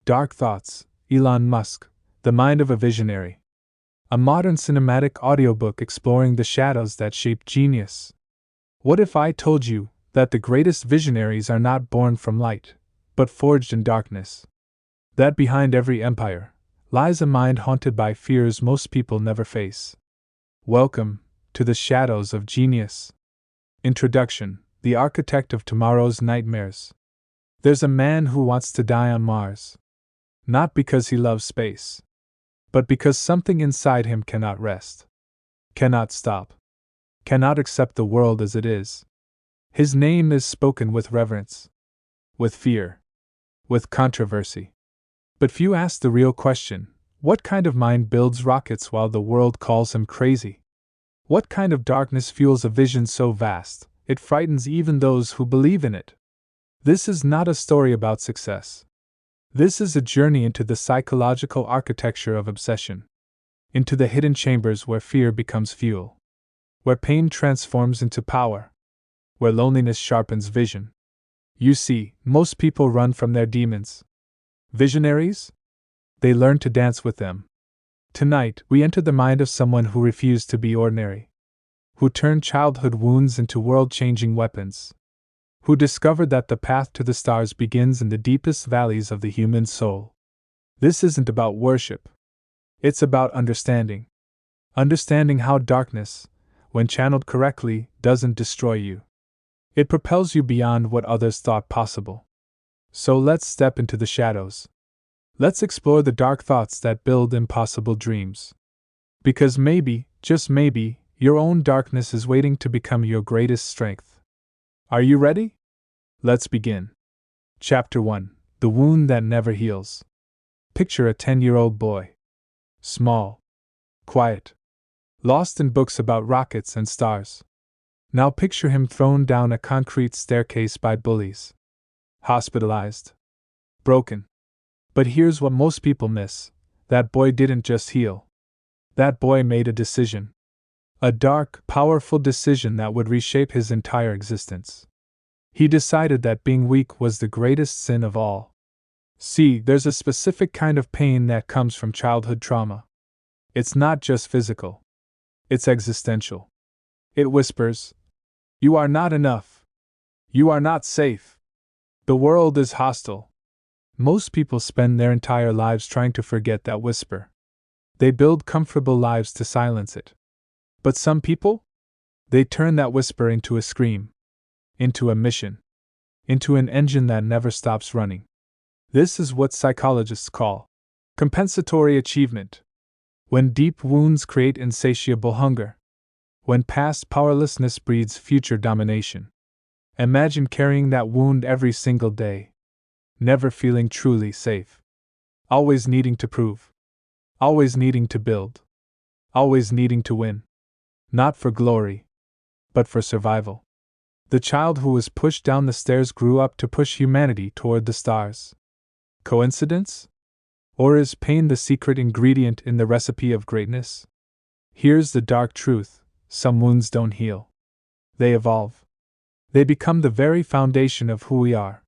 Dark Thoughts, Elon Musk, The Mind of a Visionary. A modern cinematic audiobook exploring the shadows that shape genius. What if I told you that the greatest visionaries are not born from light, but forged in darkness? That behind every empire lies a mind haunted by fears most people never face. Welcome to the shadows of genius. Introduction: The architect of tomorrow's nightmares. There's a man who wants to die on Mars. Not because he loves space, but because something inside him cannot rest, cannot stop, cannot accept the world as it is. His name is spoken with reverence, with fear, with controversy. But few ask the real question: what kind of mind builds rockets while the world calls him crazy? What kind of darkness fuels a vision so vast it frightens even those who believe in it? This is not a story about success. This is a journey into the psychological architecture of obsession, into the hidden chambers where fear becomes fuel, where pain transforms into power, where loneliness sharpens vision. You see, most people run from their demons. Visionaries? They learn to dance with them. Tonight, we enter the mind of someone who refused to be ordinary, who turned childhood wounds into world-changing weapons, who discovered that the path to the stars begins in the deepest valleys of the human soul. This isn't about worship. It's about understanding. Understanding how darkness, when channeled correctly, doesn't destroy you. It propels you beyond what others thought possible. So let's step into the shadows. Let's explore the dark thoughts that build impossible dreams. Because maybe, just maybe, your own darkness is waiting to become your greatest strength. Are you ready? Let's begin. Chapter 1: The Wound That Never Heals. Picture a 10-year-old boy. Small. Quiet. Lost in books about rockets and stars. Now picture him thrown down a concrete staircase by bullies. Hospitalized. Broken. But here's what most people miss: that boy didn't just heal. That boy made a decision. A dark, powerful decision that would reshape his entire existence. He decided that being weak was the greatest sin of all. See, there's a specific kind of pain that comes from childhood trauma. It's not just physical. It's existential. It whispers, "You are not enough. You are not safe. The world is hostile." Most people spend their entire lives trying to forget that whisper. They build comfortable lives to silence it. But some people? They turn that whisper into a scream, into a mission, into an engine that never stops running. This is what psychologists call compensatory achievement. When deep wounds create insatiable hunger. When past powerlessness breeds future domination. Imagine carrying that wound every single day. Never feeling truly safe. Always needing to prove. Always needing to build. Always needing to win. Not for glory, but for survival. The child who was pushed down the stairs grew up to push humanity toward the stars. Coincidence? Or is pain the secret ingredient in the recipe of greatness? Here's the dark truth: some wounds don't heal. They evolve. They become the very foundation of who we are.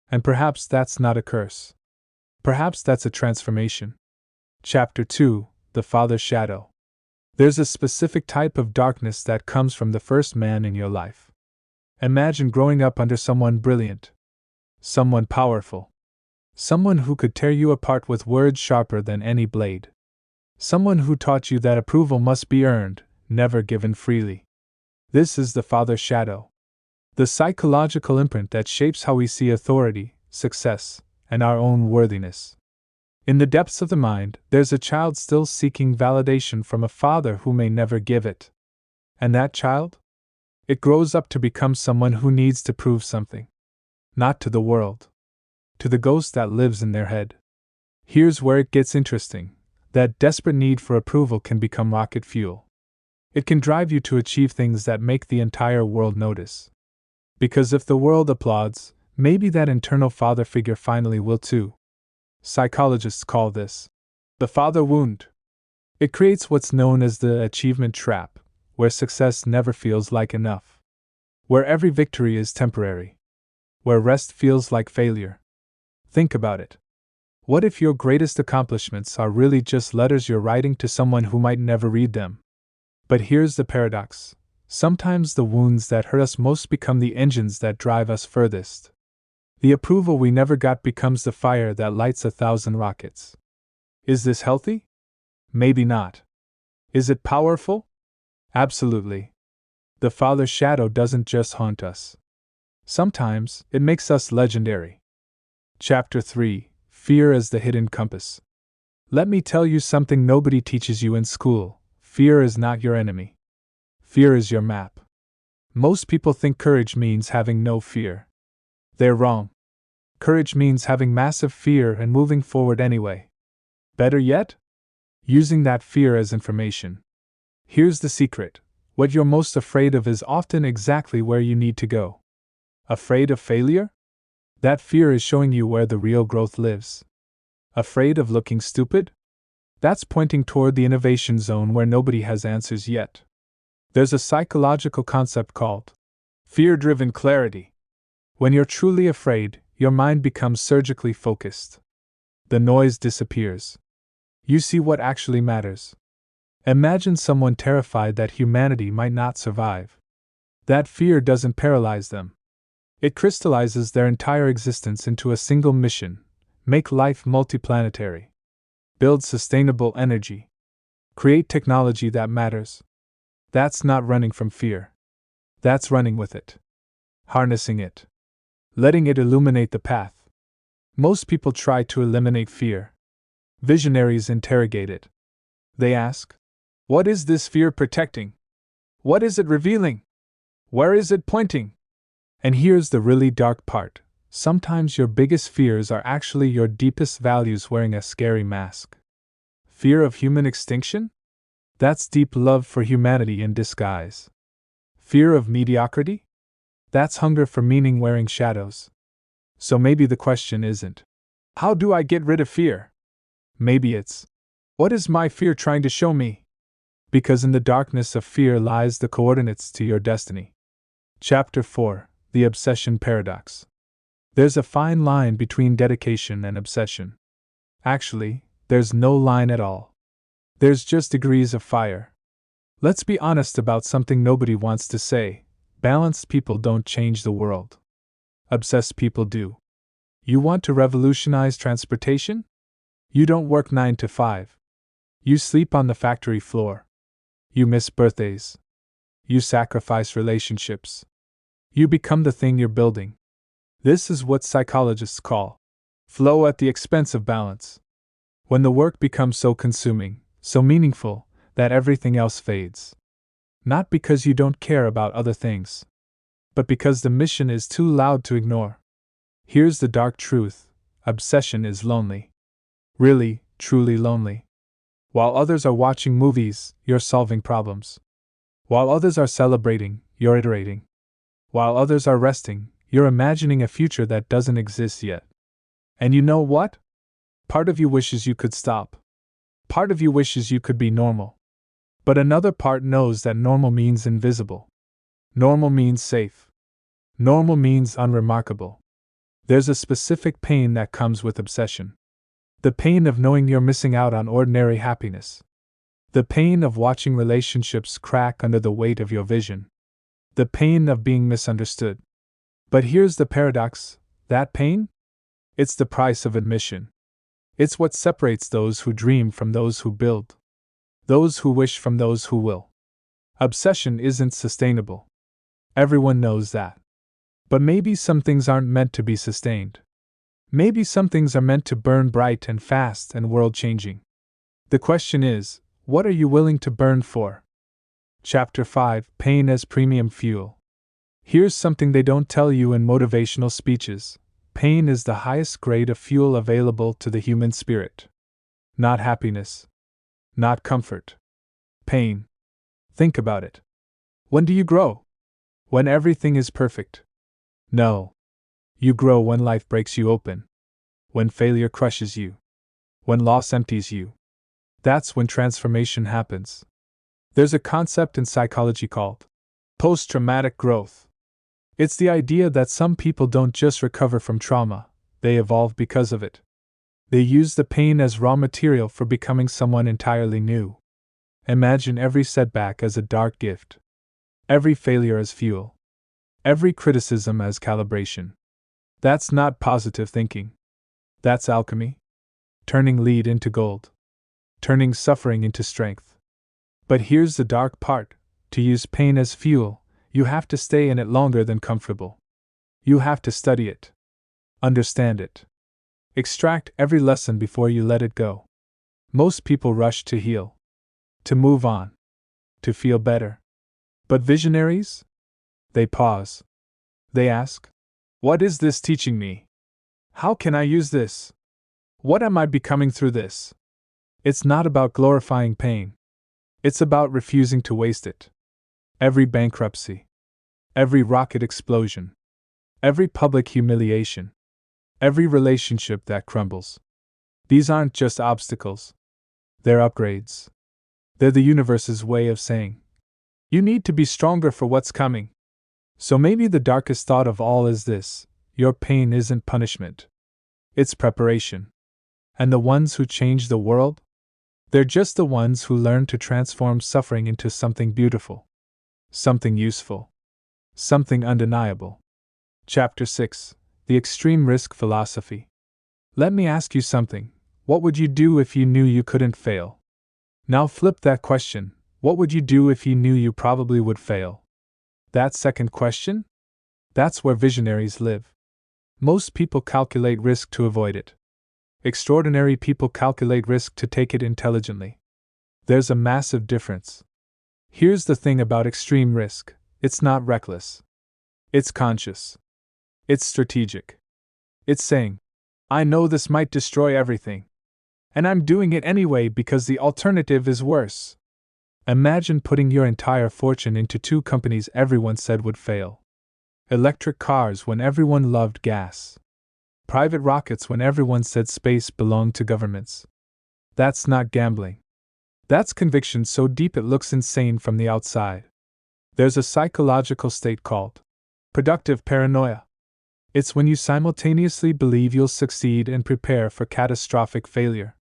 And perhaps that's not a curse. Perhaps that's a transformation. Chapter 2: The Father's Shadow. There's a specific type of darkness that comes from the first man in your life. Imagine growing up under someone brilliant, someone powerful, someone who could tear you apart with words sharper than any blade, someone who taught you that approval must be earned, never given freely. This is the father's shadow, the psychological imprint that shapes how we see authority, success, and our own worthiness. In the depths of the mind, there's a child still seeking validation from a father who may never give it. And that child? It grows up to become someone who needs to prove something. Not to the world. To the ghost that lives in their head. Here's where it gets interesting. That desperate need for approval can become rocket fuel. It can drive you to achieve things that make the entire world notice. Because if the world applauds, maybe that internal father figure finally will too. Psychologists call this the father wound. It creates what's known as the achievement trap, where success never feels like enough. Where every victory is temporary. Where rest feels like failure. Think about it. What if your greatest accomplishments are really just letters you're writing to someone who might never read them? But here's the paradox. Sometimes the wounds that hurt us most become the engines that drive us furthest. The approval we never got becomes the fire that lights 1,000 rockets. Is this healthy? Maybe not. Is it powerful? Absolutely. The father shadow doesn't just haunt us. Sometimes, it makes us legendary. Chapter 3: Fear as the Hidden Compass. Let me tell you something nobody teaches you in school. Fear is not your enemy. Fear is your map. Most people think courage means having no fear. They're wrong. Courage means having massive fear and moving forward anyway. Better yet? Using that fear as information. Here's the secret. What you're most afraid of is often exactly where you need to go. Afraid of failure? That fear is showing you where the real growth lives. Afraid of looking stupid? That's pointing toward the innovation zone where nobody has answers yet. There's a psychological concept called fear-driven clarity. When you're truly afraid, your mind becomes surgically focused. The noise disappears. You see what actually matters. Imagine someone terrified that humanity might not survive. That fear doesn't paralyze them. It crystallizes their entire existence into a single mission: make life multiplanetary. Build sustainable energy. Create technology that matters. That's not running from fear. That's running with it. Harnessing it. Letting it illuminate the path. Most people try to eliminate fear. Visionaries interrogate it. They ask, what is this fear protecting? What is it revealing? Where is it pointing? And here's the really dark part. Sometimes your biggest fears are actually your deepest values wearing a scary mask. Fear of human extinction? That's deep love for humanity in disguise. Fear of mediocrity? That's hunger for meaning wearing shadows. So maybe the question isn't, how do I get rid of fear? Maybe it's, what is my fear trying to show me? Because in the darkness of fear lies the coordinates to your destiny. Chapter 4: The Obsession Paradox. There's a fine line between dedication and obsession. Actually, there's no line at all. There's just degrees of fire. Let's be honest about something nobody wants to say. Balanced people don't change the world. Obsessed people do. You want to revolutionize transportation? You don't work 9 to 5. You sleep on the factory floor. You miss birthdays. You sacrifice relationships. You become the thing you're building. This is what psychologists call flow at the expense of balance. When the work becomes so consuming, so meaningful, that everything else fades. Not because you don't care about other things, but because the mission is too loud to ignore. Here's the dark truth: obsession is lonely. Really, truly lonely. While others are watching movies, you're solving problems. While others are celebrating, you're iterating. While others are resting, you're imagining a future that doesn't exist yet. And you know what? Part of you wishes you could stop. Part of you wishes you could be normal. But another part knows that normal means invisible. Normal means safe. Normal means unremarkable. There's a specific pain that comes with obsession. The pain of knowing you're missing out on ordinary happiness. The pain of watching relationships crack under the weight of your vision. The pain of being misunderstood. But here's the paradox: that pain? It's the price of admission. It's what separates those who dream from those who build. Those who wish from those who will. Obsession isn't sustainable. Everyone knows that. But maybe some things aren't meant to be sustained. Maybe some things are meant to burn bright and fast and world-changing. The question is, what are you willing to burn for? Chapter 5: Pain as Premium Fuel. Here's something they don't tell you in motivational speeches. Pain is the highest grade of fuel available to the human spirit. Not happiness. Not comfort. Pain. Think about it. When do you grow? When everything is perfect? No. You grow when life breaks you open. When failure crushes you. When loss empties you. That's when transformation happens. There's a concept in psychology called post-traumatic growth. It's the idea that some people don't just recover from trauma, they evolve because of it. They use the pain as raw material for becoming someone entirely new. Imagine every setback as a dark gift, every failure as fuel, every criticism as calibration. That's not positive thinking. That's alchemy. Turning lead into gold. Turning suffering into strength. But here's the dark part: to use pain as fuel, you have to stay in it longer than comfortable. You have to study it. Understand it. Extract every lesson before you let it go. Most people rush to heal, to move on, to feel better. But visionaries? They pause. They ask, what is this teaching me? How can I use this? What am I becoming through this? It's not about glorifying pain. It's about refusing to waste it. Every bankruptcy, every rocket explosion, every public humiliation, every relationship that crumbles. These aren't just obstacles. They're upgrades. They're the universe's way of saying, you need to be stronger for what's coming. So maybe the darkest thought of all is this: your pain isn't punishment. It's preparation. And the ones who change the world? They're just the ones who learn to transform suffering into something beautiful, something useful, something undeniable. Chapter 6: The Extreme Risk Philosophy. Let me ask you something. What would you do if you knew you couldn't fail? Now flip that question. What would you do if you knew you probably would fail? That second question? That's where visionaries live. Most people calculate risk to avoid it. Extraordinary people calculate risk to take it intelligently. There's a massive difference. Here's the thing about extreme risk: it's not reckless. It's conscious. It's strategic. It's saying, I know this might destroy everything, and I'm doing it anyway because the alternative is worse. Imagine putting your entire fortune into two companies everyone said would fail. Electric cars when everyone loved gas. Private rockets when everyone said space belonged to governments. That's not gambling. That's conviction so deep it looks insane from the outside. There's a psychological state called productive paranoia. It's when you simultaneously believe you'll succeed and prepare for catastrophic failure.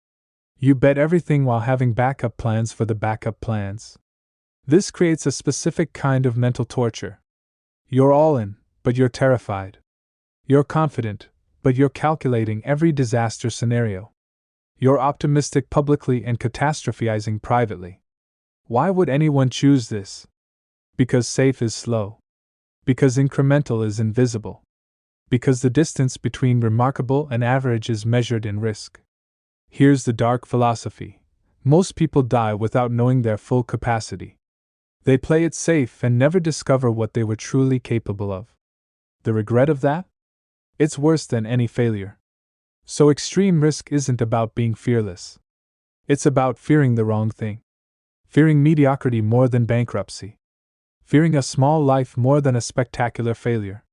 You bet everything while having backup plans for the backup plans. This creates a specific kind of mental torture. You're all in, but you're terrified. You're confident, but you're calculating every disaster scenario. You're optimistic publicly and catastrophizing privately. Why would anyone choose this? Because safe is slow. Because incremental is invisible. Because the distance between remarkable and average is measured in risk. Here's the dark philosophy. Most people die without knowing their full capacity. They play it safe and never discover what they were truly capable of. The regret of that? It's worse than any failure. So extreme risk isn't about being fearless. It's about fearing the wrong thing. Fearing mediocrity more than bankruptcy. Fearing a small life more than a spectacular failure.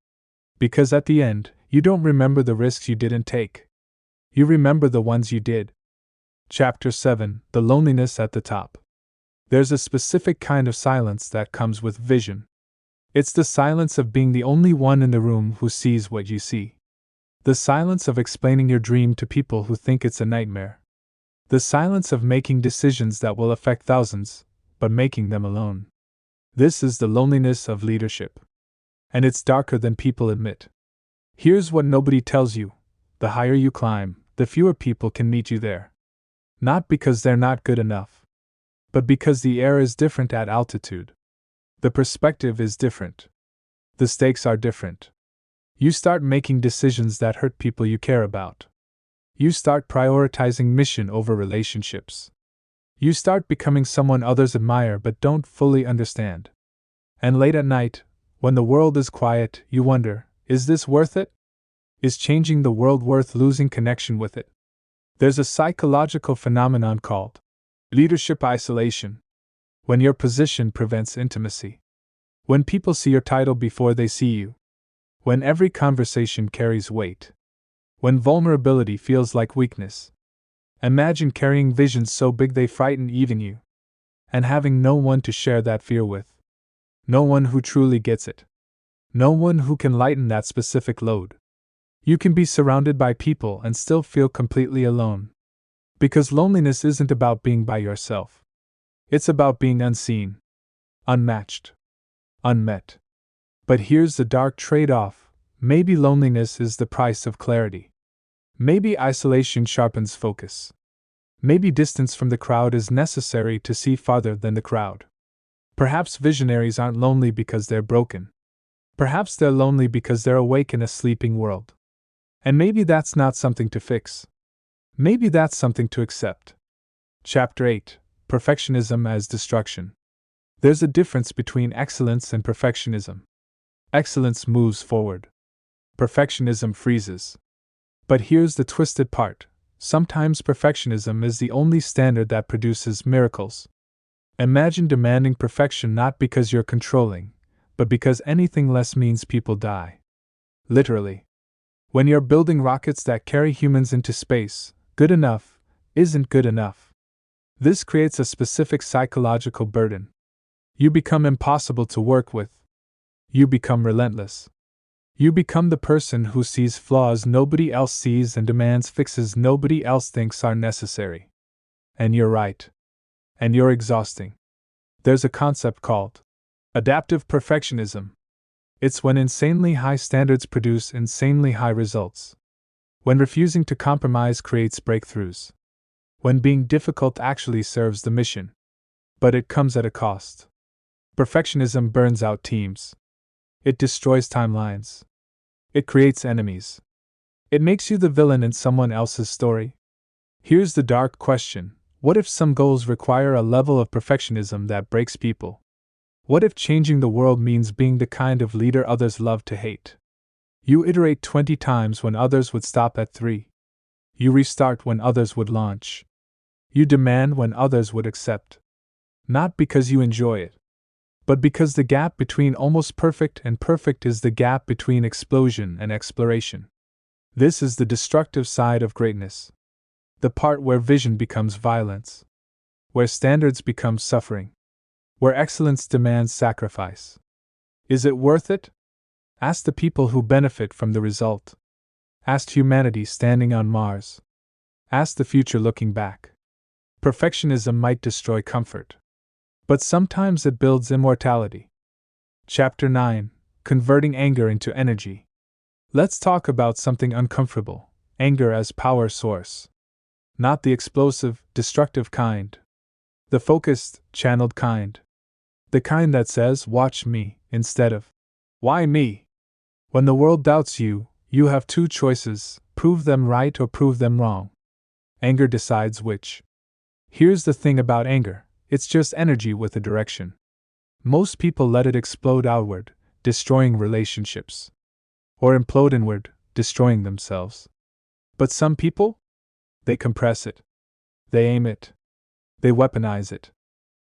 Because at the end, you don't remember the risks you didn't take. You remember the ones you did. Chapter 7: The Loneliness at the Top. There's a specific kind of silence that comes with vision. It's the silence of being the only one in the room who sees what you see. The silence of explaining your dream to people who think it's a nightmare. The silence of making decisions that will affect thousands, but making them alone. This is the loneliness of leadership. And it's darker than people admit. Here's what nobody tells you: the higher you climb, the fewer people can meet you there. Not because they're not good enough, but because the air is different at altitude. The perspective is different. The stakes are different. You start making decisions that hurt people you care about. You start prioritizing mission over relationships. You start becoming someone others admire but don't fully understand. And late at night, when the world is quiet, you wonder, is this worth it? Is changing the world worth losing connection with it? There's a psychological phenomenon called leadership isolation. When your position prevents intimacy. When people see your title before they see you. When every conversation carries weight. When vulnerability feels like weakness. Imagine carrying visions so big they frighten even you. And having no one to share that fear with. No one who truly gets it. No one who can lighten that specific load. You can be surrounded by people and still feel completely alone. Because loneliness isn't about being by yourself. It's about being unseen, unmatched, unmet. But here's the dark trade-off. Maybe loneliness is the price of clarity. Maybe isolation sharpens focus. Maybe distance from the crowd is necessary to see farther than the crowd. Perhaps visionaries aren't lonely because they're broken. Perhaps they're lonely because they're awake in a sleeping world. And maybe that's not something to fix. Maybe that's something to accept. Chapter 8: Perfectionism as Destruction. There's a difference between excellence and perfectionism. Excellence moves forward. Perfectionism freezes. But here's the twisted part. Sometimes perfectionism is the only standard that produces miracles. Imagine demanding perfection not because you're controlling, but because anything less means people die. Literally. When you're building rockets that carry humans into space, good enough isn't good enough. This creates a specific psychological burden. You become impossible to work with. You become relentless. You become the person who sees flaws nobody else sees and demands fixes nobody else thinks are necessary. And you're right. And you're exhausting. There's a concept called adaptive perfectionism. It's when insanely high standards produce insanely high results. When refusing to compromise creates breakthroughs. When being difficult actually serves the mission. But it comes at a cost. Perfectionism burns out teams. It destroys timelines. It creates enemies. It makes you the villain in someone else's story. Here's the dark question. What if some goals require a level of perfectionism that breaks people? What if changing the world means being the kind of leader others love to hate? You iterate 20 times when others would stop at 3. You restart when others would launch. You demand when others would accept. Not because you enjoy it, but because the gap between almost perfect and perfect is the gap between explosion and exploration. This is the destructive side of greatness. The part where vision becomes violence. Where standards become suffering. Where excellence demands sacrifice. Is it worth it? Ask the people who benefit from the result. Ask humanity standing on Mars. Ask the future looking back. Perfectionism might destroy comfort. But sometimes it builds immortality. Chapter 9: Converting Anger into Energy. Let's talk about something uncomfortable: anger as power source. Not the explosive, destructive kind. The focused, channeled kind. The kind that says, "Watch me," instead of, "Why me?" When the world doubts you, you have two choices: prove them right or prove them wrong. Anger decides which. Here's the thing about anger. It's just energy with a direction. Most people let it explode outward, destroying relationships. Or implode inward, destroying themselves. But some people? They compress it. They aim it. They weaponize it.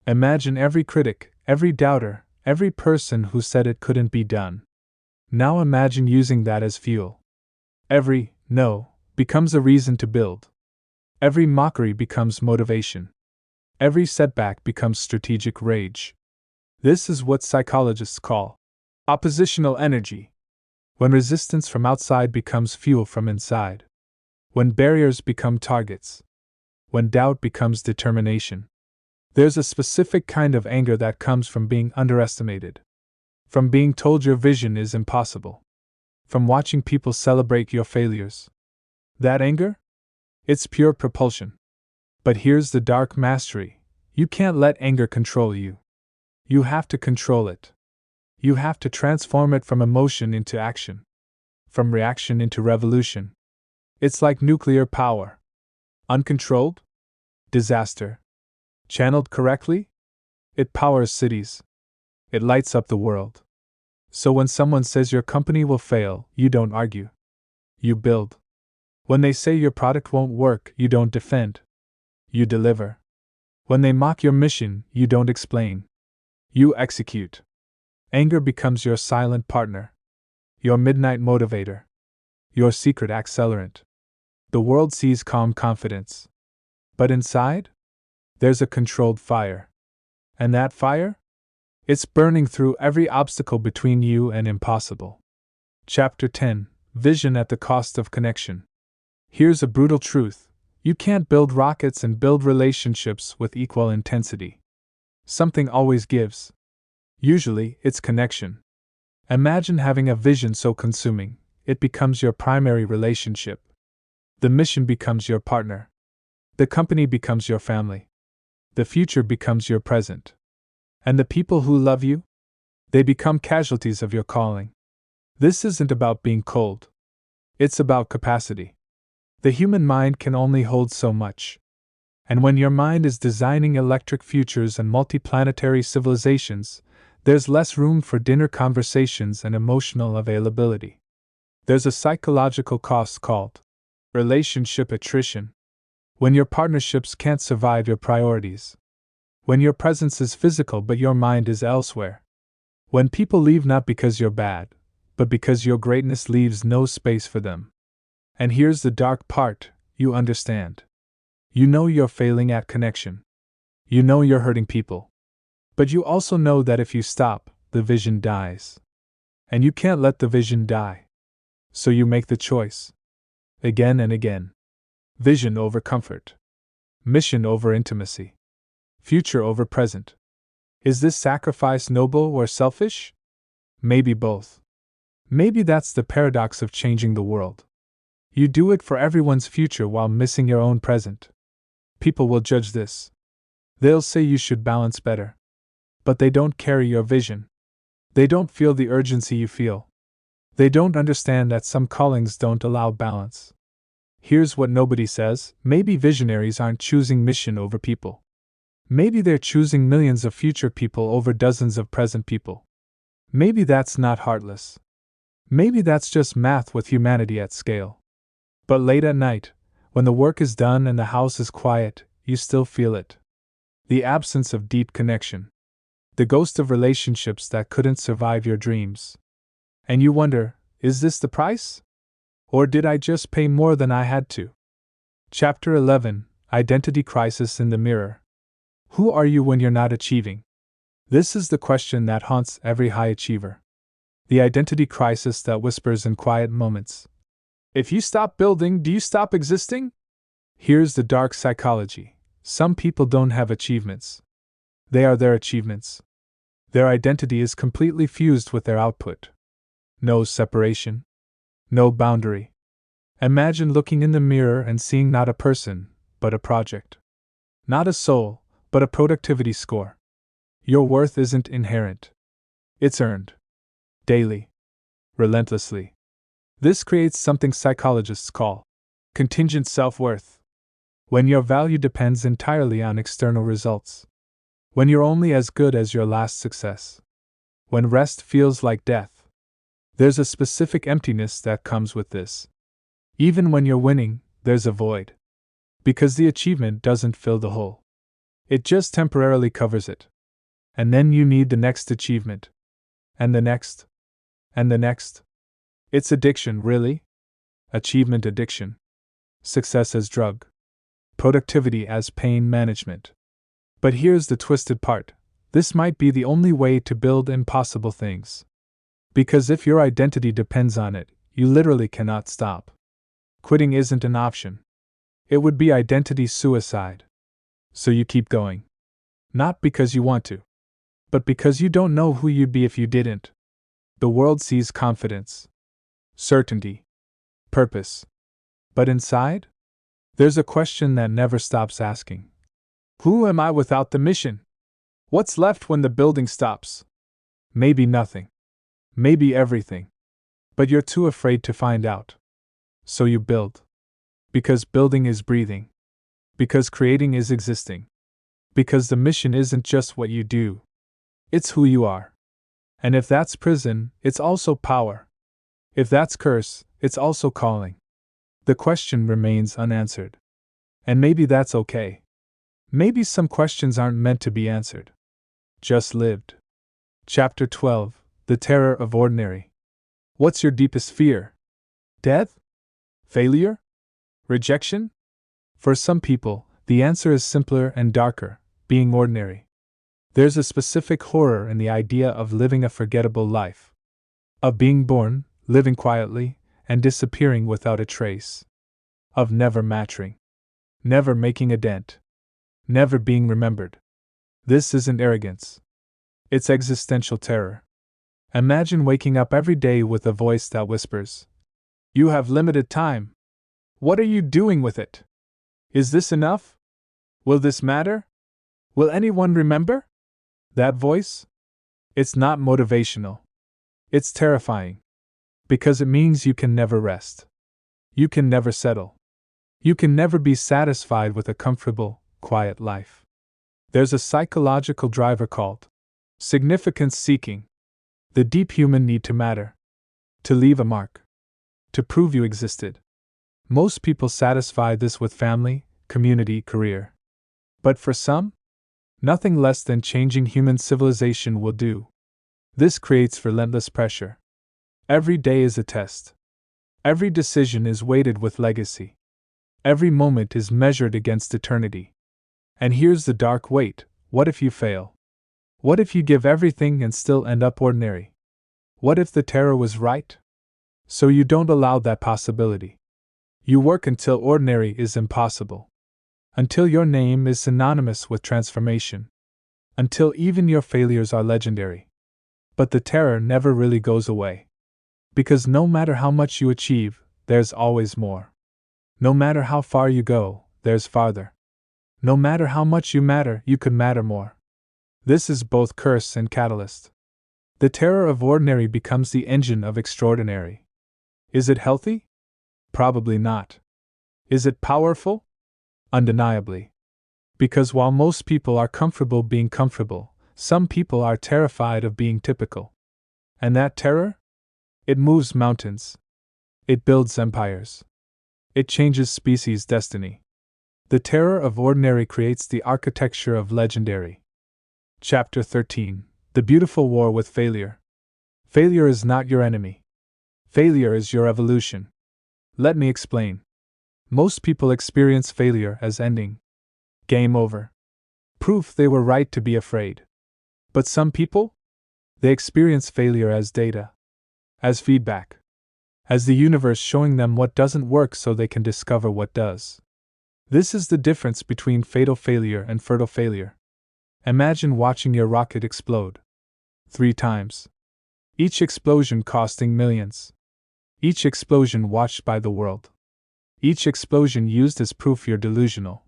Imagine every critic, every doubter, every person who said it couldn't be done. Now imagine using that as fuel. Every no becomes a reason to build. Every mockery becomes motivation. Every setback becomes strategic rage. This is what psychologists call oppositional energy. When resistance from outside becomes fuel from inside. When barriers become targets. When doubt becomes determination. There's a specific kind of anger that comes from being underestimated. From being told your vision is impossible. From watching people celebrate your failures. That anger? It's pure propulsion. But here's the dark mastery. You can't let anger control you. You have to control it. You have to transform it from emotion into action. From reaction into revolution. It's like nuclear power. Uncontrolled? Disaster. Channeled correctly? It powers cities. It lights up the world. So when someone says your company will fail, you don't argue. You build. When they say your product won't work, you don't defend. You deliver. When they mock your mission, you don't explain. You execute. Anger becomes your silent partner. Your midnight motivator. Your secret accelerant. The world sees calm confidence. But inside? There's a controlled fire. And that fire? It's burning through every obstacle between you and impossible. Chapter 10: Vision at the cost of connection. Here's a brutal truth: you can't build rockets and build relationships with equal intensity. Something always gives. Usually, it's connection. Imagine having a vision so consuming, it becomes your primary relationship. The mission becomes your partner. The company becomes your family. The future becomes your present. And the people who love you? They become casualties of your calling. This isn't about being cold. It's about capacity. The human mind can only hold so much. And when your mind is designing electric futures and multiplanetary civilizations, there's less room for dinner conversations and emotional availability. There's a psychological cost called relationship attrition. When your partnerships can't survive your priorities. When your presence is physical but your mind is elsewhere. When people leave not because you're bad, but because your greatness leaves no space for them. And here's the dark part: you understand. You know you're failing at connection. You know you're hurting people. But you also know that if you stop, the vision dies. And you can't let the vision die. So you make the choice. Again and again. Vision over comfort. Mission over intimacy. Future over present. Is this sacrifice noble or selfish? Maybe both. Maybe that's the paradox of changing the world. You do it for everyone's future while missing your own present. People will judge this. They'll say you should balance better. But they don't carry your vision. They don't feel the urgency you feel. They don't understand that some callings don't allow balance. Here's what nobody says: maybe visionaries aren't choosing mission over people. Maybe they're choosing millions of future people over dozens of present people. Maybe that's not heartless. Maybe that's just math with humanity at scale. But late at night, when the work is done and the house is quiet, you still feel it. The absence of deep connection. The ghost of relationships that couldn't survive your dreams. And you wonder, is this the price? Or did I just pay more than I had to? Chapter 11: Identity Crisis in the Mirror. Who are you when you're not achieving? This is the question that haunts every high achiever. The identity crisis that whispers in quiet moments. If you stop building, do you stop existing? Here's the dark psychology. Some people don't have achievements. They are their achievements. Their identity is completely fused with their output. No separation. No boundary. Imagine looking in the mirror and seeing not a person, but a project. Not a soul, but a productivity score. Your worth isn't inherent. It's earned. Daily. Relentlessly. This creates something psychologists call contingent self-worth. When your value depends entirely on external results. When you're only as good as your last success. When rest feels like death. There's a specific emptiness that comes with this. Even when you're winning, there's a void. Because the achievement doesn't fill the hole. It just temporarily covers it. And then you need the next achievement. And the next. And the next. It's addiction, really? Achievement addiction. Success as drug. Productivity as pain management. But here's the twisted part. This might be the only way to build impossible things. Because if your identity depends on it, you literally cannot stop. Quitting isn't an option. It would be identity suicide. So you keep going. Not because you want to. But because you don't know who you'd be if you didn't. The world sees confidence. Certainty. Purpose. But inside? There's a question that never stops asking. Who am I without the mission? What's left when the building stops? Maybe nothing. Maybe everything. But you're too afraid to find out. So you build. Because building is breathing. Because creating is existing. Because the mission isn't just what you do. It's who you are. And if that's prison, it's also power. If that's curse, it's also calling. The question remains unanswered. And maybe that's okay. Maybe some questions aren't meant to be answered. Just lived. Chapter 12: The Terror of Ordinary. What's your deepest fear? Death? Failure? Rejection? For some people, the answer is simpler and darker: being ordinary. There's a specific horror in the idea of living a forgettable life. Of being born, living quietly, and disappearing without a trace. Of never mattering. Never making a dent. Never being remembered. This isn't arrogance. It's existential terror. Imagine waking up every day with a voice that whispers, "You have limited time. What are you doing with it? Is this enough? Will this matter? Will anyone remember?" That voice? It's not motivational. It's terrifying. Because it means you can never rest. You can never settle. You can never be satisfied with a comfortable, quiet life. There's a psychological driver called significance seeking. The deep human need to matter. To leave a mark. To prove you existed. Most people satisfy this with family, community, career. But for some, nothing less than changing human civilization will do. This creates relentless pressure. Every day is a test. Every decision is weighted with legacy. Every moment is measured against eternity. And here's the dark weight: what if you fail? What if you give everything and still end up ordinary? What if the terror was right? So you don't allow that possibility. You work until ordinary is impossible. Until your name is synonymous with transformation. Until even your failures are legendary. But the terror never really goes away. Because no matter how much you achieve, there's always more. No matter how far you go, there's farther. No matter how much you matter, you could matter more. This is both curse and catalyst. The terror of ordinary becomes the engine of extraordinary. Is it healthy? Probably not. Is it powerful? Undeniably. Because while most people are comfortable being comfortable, some people are terrified of being typical. And that terror? It moves mountains. It builds empires. It changes species' destiny. The terror of ordinary creates the architecture of legendary. Chapter 13: The Beautiful War with Failure. Failure is not your enemy. Failure is your evolution. Let me explain. Most people experience failure as ending. Game over. Proof they were right to be afraid. But some people? They experience failure as data. As feedback. As the universe showing them what doesn't work so they can discover what does. This is the difference between fatal failure and fertile failure. Imagine watching your rocket explode. 3 times. Each explosion costing millions. Each explosion watched by the world. Each explosion used as proof you're delusional.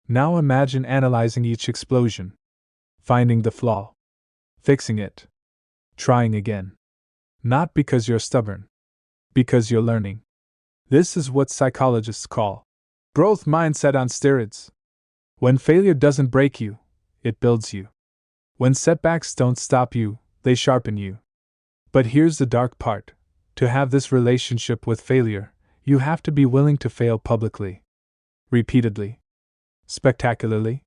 Now imagine analyzing each explosion. Finding the flaw. Fixing it. Trying again. Not because you're stubborn. Because you're learning. This is what psychologists call growth mindset on steroids. When failure doesn't break you, it builds you. When setbacks don't stop you, they sharpen you. But here's the dark part. To have this relationship with failure, you have to be willing to fail publicly. Repeatedly. Spectacularly.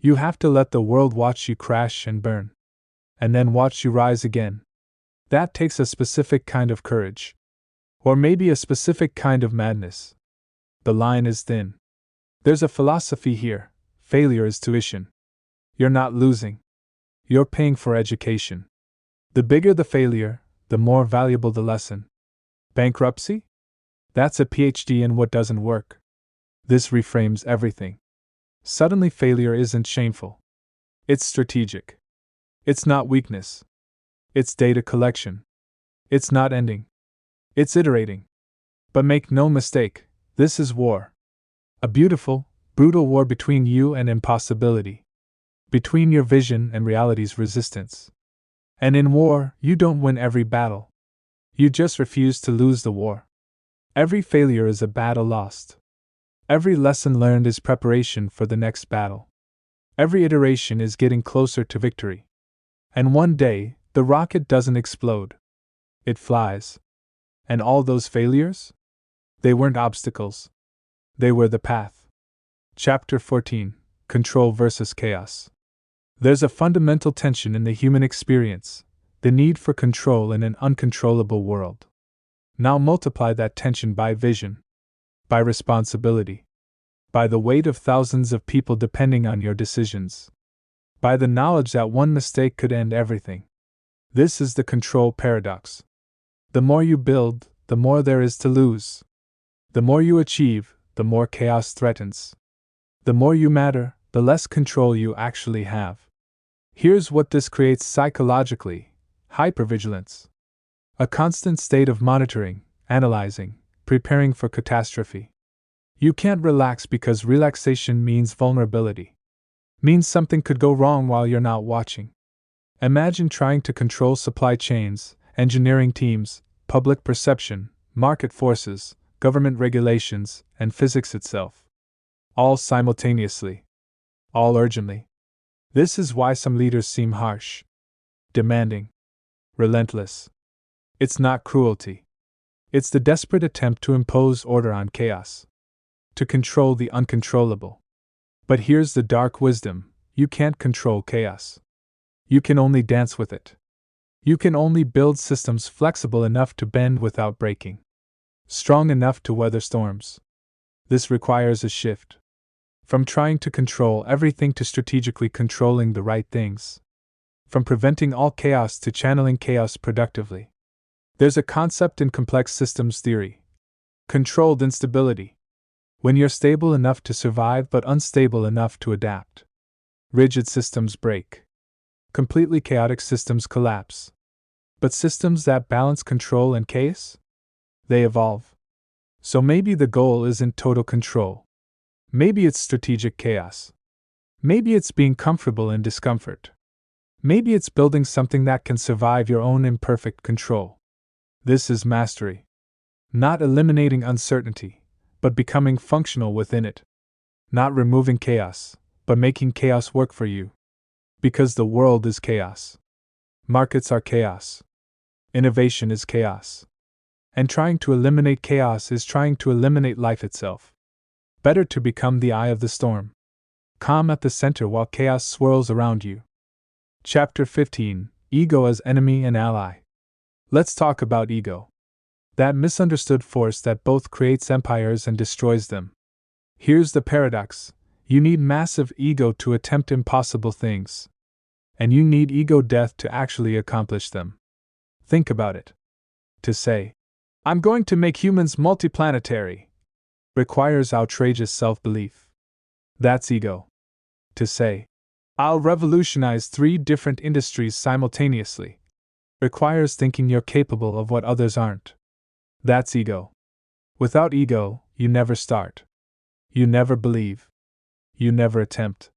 You have to let the world watch you crash and burn. And then watch you rise again. That takes a specific kind of courage. Or maybe a specific kind of madness. The line is thin. There's a philosophy here: failure is tuition. You're not losing. You're paying for education. The bigger the failure, the more valuable the lesson. Bankruptcy? That's a PhD in what doesn't work. This reframes everything. Suddenly failure isn't shameful. It's strategic. It's not weakness. It's data collection. It's not ending. It's iterating. But make no mistake, this is war. A beautiful, brutal war between you and impossibility. Between your vision and reality's resistance. And in war, you don't win every battle. You just refuse to lose the war. Every failure is a battle lost. Every lesson learned is preparation for the next battle. Every iteration is getting closer to victory. And one day, the rocket doesn't explode. It flies. And all those failures? They weren't obstacles. They were the path. Chapter 14: Control versus Chaos. There's a fundamental tension in the human experience, the need for control in an uncontrollable world. Now multiply that tension by vision, by responsibility, by the weight of thousands of people depending on your decisions, by the knowledge that one mistake could end everything. This is the control paradox. The more you build, the more there is to lose. The more you achieve, the more chaos threatens. The more you matter, the less control you actually have. Here's what this creates psychologically: hypervigilance. A constant state of monitoring, analyzing, preparing for catastrophe. You can't relax because relaxation means vulnerability. Means something could go wrong while you're not watching. Imagine trying to control supply chains, engineering teams, public perception, market forces, government regulations, and physics itself. All simultaneously. All urgently. This is why some leaders seem harsh, demanding, relentless. It's not cruelty. It's the desperate attempt to impose order on chaos. To control the uncontrollable. But here's the dark wisdom: you can't control chaos. You can only dance with it. You can only build systems flexible enough to bend without breaking. Strong enough to weather storms. This requires a shift. From trying to control everything to strategically controlling the right things. From preventing all chaos to channeling chaos productively. There's a concept in complex systems theory: controlled instability. When you're stable enough to survive but unstable enough to adapt. Rigid systems break. Completely chaotic systems collapse. But systems that balance control and chaos? They evolve. So maybe the goal isn't total control. Maybe it's strategic chaos. Maybe it's being comfortable in discomfort. Maybe it's building something that can survive your own imperfect control. This is mastery. Not eliminating uncertainty, but becoming functional within it. Not removing chaos, but making chaos work for you. Because the world is chaos. Markets are chaos. Innovation is chaos. And trying to eliminate chaos is trying to eliminate life itself. Better to become the eye of the storm. Calm at the center while chaos swirls around you. Chapter 15: Ego as Enemy and Ally. Let's talk about ego. That misunderstood force that both creates empires and destroys them. Here's the paradox: you need massive ego to attempt impossible things. And you need ego death to actually accomplish them. Think about it. To say, "I'm going to make humans multiplanetary," requires outrageous self-belief. That's ego. To say, "I'll revolutionize 3 different industries simultaneously," requires thinking you're capable of what others aren't. That's ego. Without ego, you never start. You never believe. You never attempt.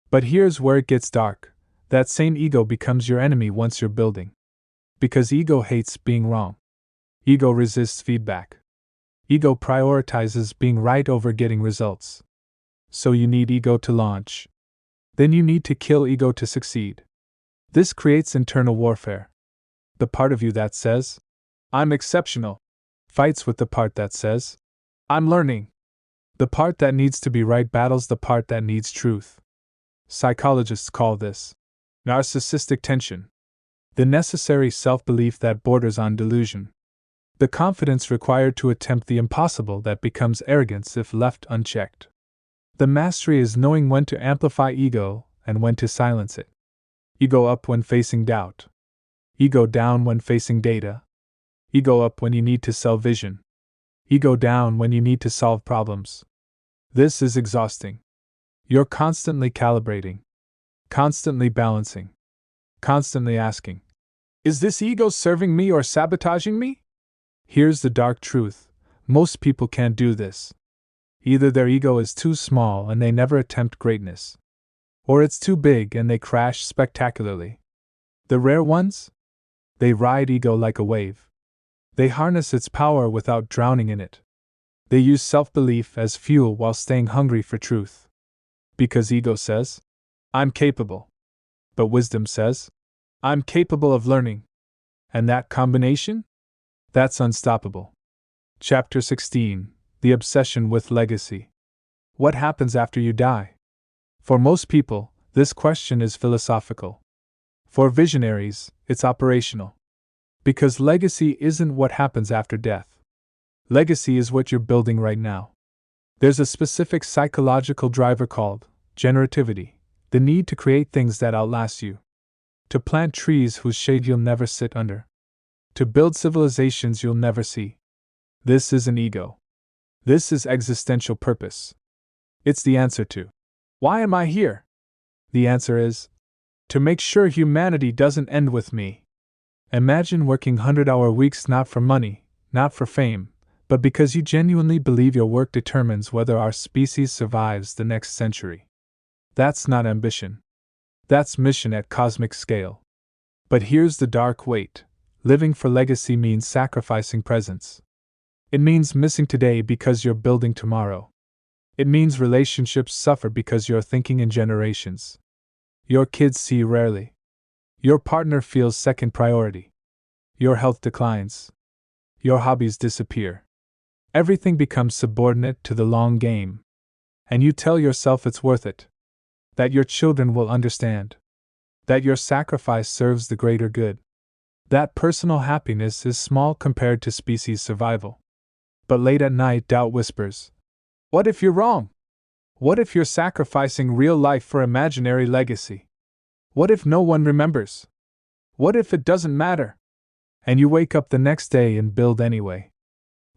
But here's where it gets dark: that same ego becomes your enemy once you're building. Because ego hates being wrong. Ego resists feedback. Ego prioritizes being right over getting results. So you need ego to launch. Then you need to kill ego to succeed. This creates internal warfare. The part of you that says, "I'm exceptional," fights with the part that says, "I'm learning." The part that needs to be right battles the part that needs truth. Psychologists call this narcissistic tension. The necessary self-belief that borders on delusion. The confidence required to attempt the impossible that becomes arrogance if left unchecked. The mastery is knowing when to amplify ego and when to silence it. Ego up when facing doubt. Ego down when facing data. Ego up when you need to sell vision. Ego down when you need to solve problems. This is exhausting. You're constantly calibrating. Constantly balancing. Constantly asking, "Is this ego serving me or sabotaging me?" Here's the dark truth: most people can't do this. Either their ego is too small and they never attempt greatness, or it's too big and they crash spectacularly. The rare ones? They ride ego like a wave. They harness its power without drowning in it. They use self-belief as fuel while staying hungry for truth. Because ego says, "I'm capable." But wisdom says, "I'm capable of learning." And that combination? That's unstoppable. Chapter 16: The Obsession with Legacy. What happens after you die? For most people, this question is philosophical. For visionaries, it's operational. Because legacy isn't what happens after death. Legacy is what you're building right now. There's a specific psychological driver called generativity, the need to create things that outlast you. To plant trees whose shade you'll never sit under. To build civilizations you'll never see. This isn't ego. This is existential purpose. It's the answer to, why am I here? The answer is, to make sure humanity doesn't end with me. Imagine working 100-hour weeks not for money, not for fame, but because you genuinely believe your work determines whether our species survives the next century. That's not ambition. That's mission at cosmic scale. But here's the dark weight. Living for legacy means sacrificing presence. It means missing today because you're building tomorrow. It means relationships suffer because you're thinking in generations. Your kids see you rarely. Your partner feels second priority. Your health declines. Your hobbies disappear. Everything becomes subordinate to the long game. And you tell yourself it's worth it. That your children will understand. That your sacrifice serves the greater good. That personal happiness is small compared to species survival. But late at night, doubt whispers. What if you're wrong? What if you're sacrificing real life for imaginary legacy? What if no one remembers? What if it doesn't matter? And you wake up the next day and build anyway.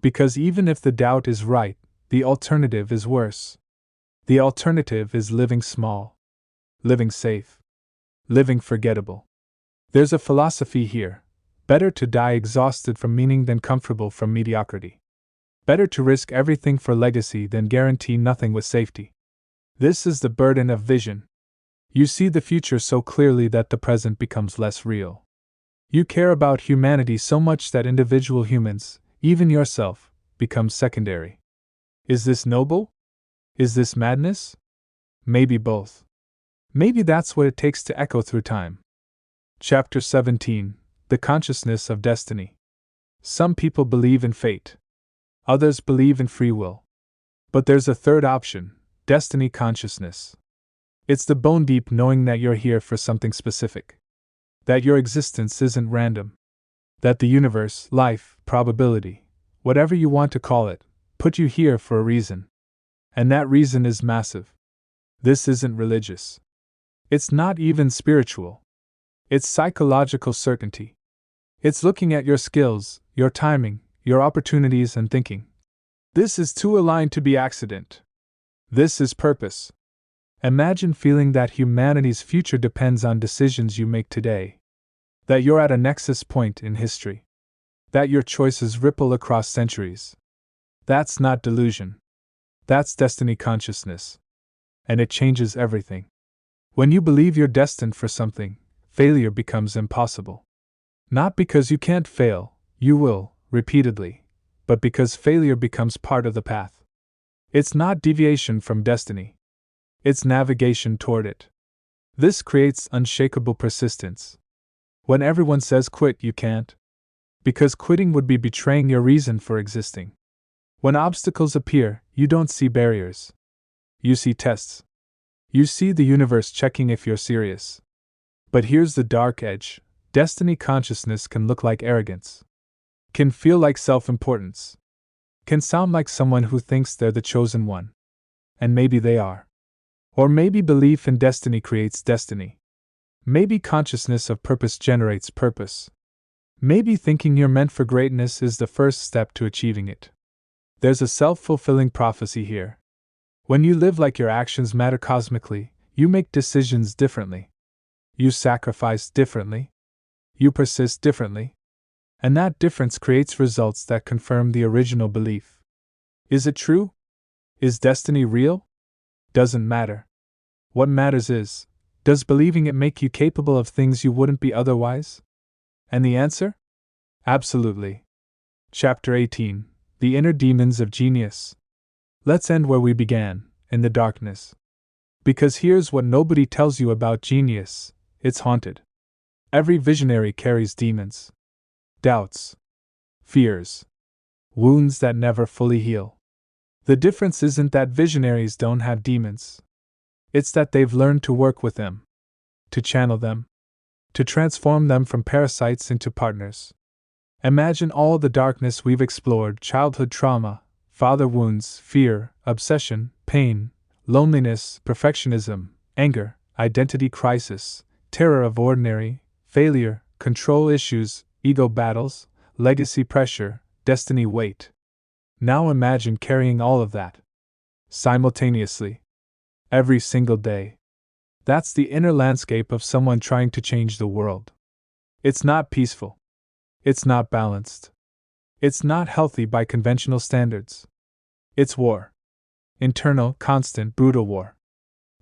Because even if the doubt is right, the alternative is worse. The alternative is living small. Living safe. Living forgettable. There's a philosophy here. Better to die exhausted from meaning than comfortable from mediocrity. Better to risk everything for legacy than guarantee nothing with safety. This is the burden of vision. You see the future so clearly that the present becomes less real. You care about humanity so much that individual humans, even yourself, become secondary. Is this noble? Is this madness? Maybe both. Maybe that's what it takes to echo through time. Chapter 17: The Consciousness of Destiny. Some people believe in fate. Others believe in free will. But there's a third option: destiny consciousness. It's the bone-deep knowing that you're here for something specific. That your existence isn't random. That the universe, life, probability, whatever you want to call it, put you here for a reason. And that reason is massive. This isn't religious. It's not even spiritual. It's psychological certainty. It's looking at your skills, your timing, your opportunities and thinking, this is too aligned to be accident. This is purpose. Imagine feeling that humanity's future depends on decisions you make today. That you're at a nexus point in history. That your choices ripple across centuries. That's not delusion. That's destiny consciousness. And it changes everything. When you believe you're destined for something, failure becomes impossible. Not because you can't fail, you will, repeatedly, but because failure becomes part of the path. It's not deviation from destiny. It's navigation toward it. This creates unshakable persistence. When everyone says quit, you can't. Because quitting would be betraying your reason for existing. When obstacles appear, you don't see barriers. You see tests. You see the universe checking if you're serious. But here's the dark edge. Destiny consciousness can look like arrogance. Can feel like self-importance. Can sound like someone who thinks they're the chosen one. And maybe they are. Or maybe belief in destiny creates destiny. Maybe consciousness of purpose generates purpose. Maybe thinking you're meant for greatness is the first step to achieving it. There's a self-fulfilling prophecy here. When you live like your actions matter cosmically, you make decisions differently. You sacrifice differently. You persist differently. And that difference creates results that confirm the original belief. Is it true? Is destiny real? Doesn't matter. What matters is, does believing it make you capable of things you wouldn't be otherwise? And the answer? Absolutely. Chapter 18: The Inner Demons of Genius. Let's end where we began, in the darkness. Because here's what nobody tells you about genius: it's haunted. Every visionary carries demons. Doubts. Fears. Wounds that never fully heal. The difference isn't that visionaries don't have demons. It's that they've learned to work with them. To channel them. To transform them from parasites into partners. Imagine all the darkness we've explored: childhood trauma, father wounds, fear, obsession, pain, loneliness, perfectionism, anger, identity crisis, terror of ordinary, failure, control issues, ego battles, legacy pressure, destiny weight. Now imagine carrying all of that simultaneously, every single day. That's the inner landscape of someone trying to change the world. It's not peaceful. It's not balanced. It's not healthy by conventional standards. It's war. Internal, constant, brutal war.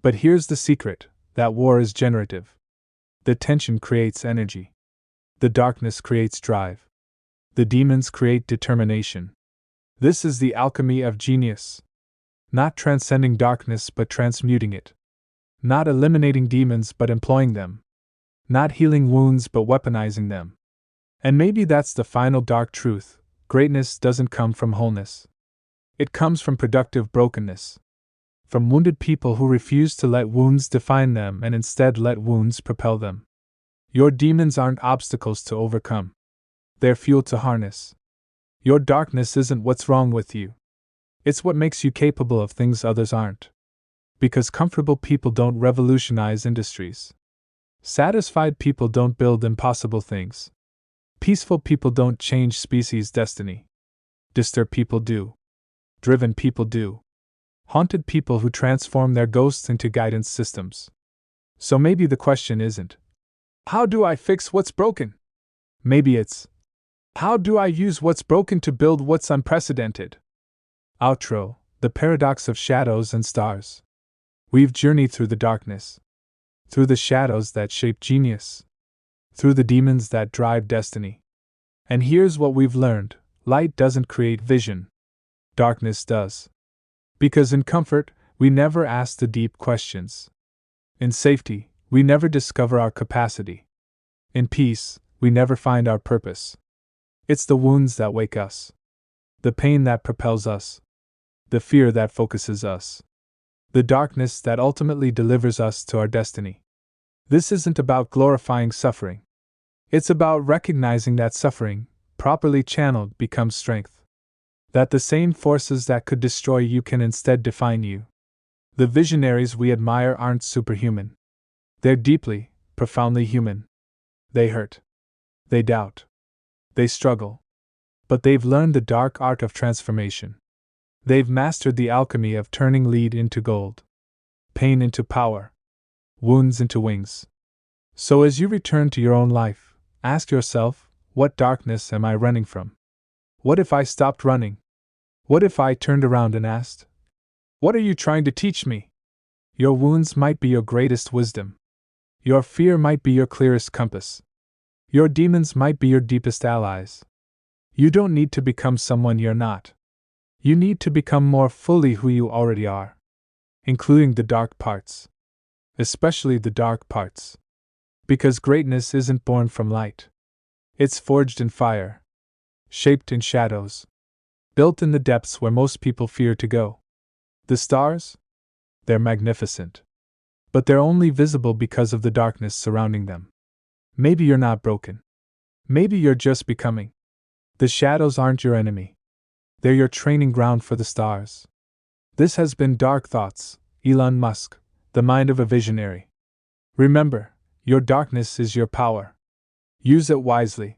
But here's the secret: that war is generative. The tension creates energy. The darkness creates drive. The demons create determination. This is the alchemy of genius. Not transcending darkness but transmuting it. Not eliminating demons but employing them. Not healing wounds but weaponizing them. And maybe that's the final dark truth: greatness doesn't come from wholeness. It comes from productive brokenness. From wounded people who refuse to let wounds define them and instead let wounds propel them. Your demons aren't obstacles to overcome. They're fuel to harness. Your darkness isn't what's wrong with you. It's what makes you capable of things others aren't. Because comfortable people don't revolutionize industries. Satisfied people don't build impossible things. Peaceful people don't change species' destiny. Disturbed people do. Driven people do. Haunted people who transform their ghosts into guidance systems. So maybe the question isn't, how do I fix what's broken? Maybe it's, how do I use what's broken to build what's unprecedented? Outro: The Paradox of Shadows and Stars. We've journeyed through the darkness. Through the shadows that shape genius. Through the demons that drive destiny. And here's what we've learned: light doesn't create vision. Darkness does. Because in comfort, we never ask the deep questions. In safety, we never discover our capacity. In peace, we never find our purpose. It's the wounds that wake us. The pain that propels us. The fear that focuses us. The darkness that ultimately delivers us to our destiny. This isn't about glorifying suffering. It's about recognizing that suffering, properly channeled, becomes strength. That the same forces that could destroy you can instead define you. The visionaries we admire aren't superhuman. They're deeply, profoundly human. They hurt. They doubt. They struggle. But they've learned the dark art of transformation. They've mastered the alchemy of turning lead into gold. Pain into power. Wounds into wings. So as you return to your own life, ask yourself, what darkness am I running from? What if I stopped running? What if I turned around and asked, what are you trying to teach me? Your wounds might be your greatest wisdom. Your fear might be your clearest compass. Your demons might be your deepest allies. You don't need to become someone you're not. You need to become more fully who you already are. Including the dark parts. Especially the dark parts. Because greatness isn't born from light. It's forged in fire. Shaped in shadows. Built in the depths where most people fear to go. The stars? They're magnificent. But they're only visible because of the darkness surrounding them. Maybe you're not broken. Maybe you're just becoming. The shadows aren't your enemy. They're your training ground for the stars. This has been Dark Thoughts, Elon Musk, the mind of a visionary. Remember, your darkness is your power. Use it wisely.